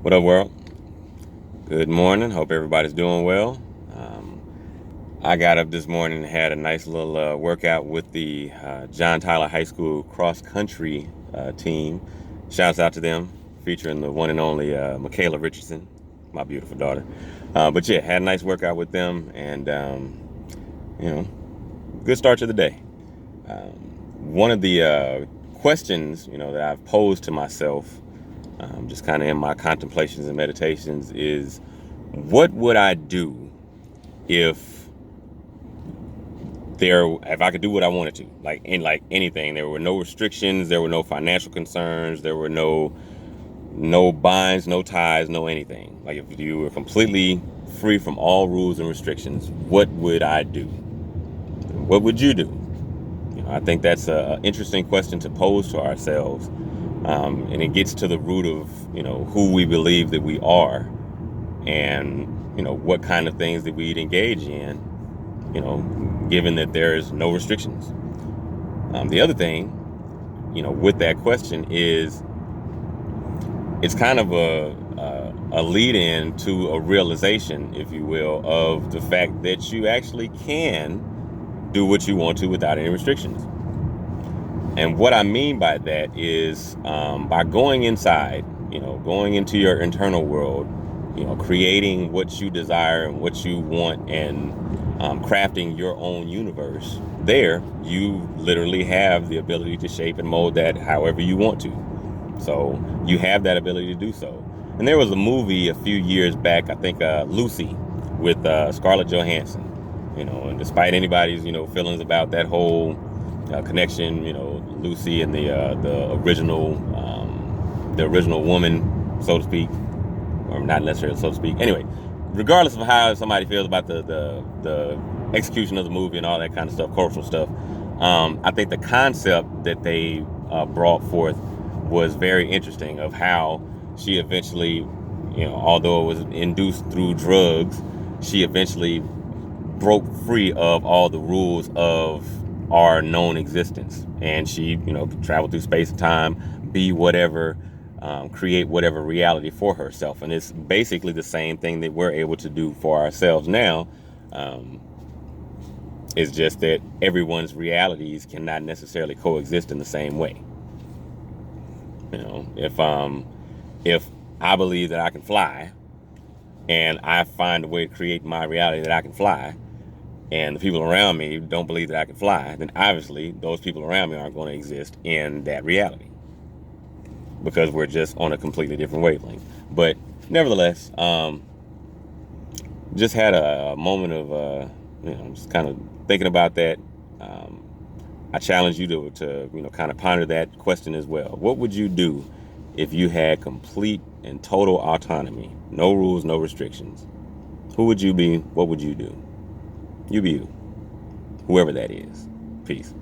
What up, world? Good morning. Hope everybody's doing well. Um, I got up this morning and had a nice little workout with the John Tyler High School cross country team. Shouts out to them, featuring the one and only Michaela Richardson, my beautiful daughter. But yeah, had a nice workout with them, and you know, good start to the day. One of the questions that I've posed to myself, just kind of in my contemplations and meditations, is what would I do if if I could do what I wanted to, like anything. There were no restrictions, there were no financial concerns, there were no binds, no ties, no anything. Like if you were completely free from all rules and restrictions, what would I do? What would you do? I think that's an interesting question to pose to ourselves, and it gets to the root of who we believe that we are, and what kind of things that we'd engage in, given that there is no restrictions. The other thing, with that question is it's kind of a lead-in to a realization, if you will, of the fact that you actually can do what you want to without any restrictions. And what I mean by that is by going inside, going into your internal world, creating what you desire and what you want, and crafting your own universe. There, you literally have the ability to shape and mold that however you want to. So you have that ability to do so. And there was a movie a few years back, I think Lucy, with Scarlett Johansson. And despite anybody's feelings about that whole connection, Lucy and the original woman, so to speak, or not necessarily so to speak. Anyway, regardless of how somebody feels about the execution of the movie and all that kind of stuff, cultural stuff, I think the concept that they brought forth was very interesting, of how she eventually, although it was induced through drugs, she eventually broke free of all the rules of our known existence, and she could travel through space and time, be whatever, create whatever reality for herself. And it's basically the same thing that we're able to do for ourselves now. It's just that everyone's realities cannot necessarily coexist in the same way. If I believe that I can fly, and I find a way to create my reality that I can fly, and the people around me don't believe that I can fly, then obviously those people around me aren't going to exist in that reality, because we're just on a completely different wavelength. But nevertheless, just had a moment of just kind of thinking about that. I challenge you to kind of ponder that question as well. What would you do if you had complete and total autonomy, no rules, no restrictions? Who would you be? What would you do? You be you, whoever that is. Peace.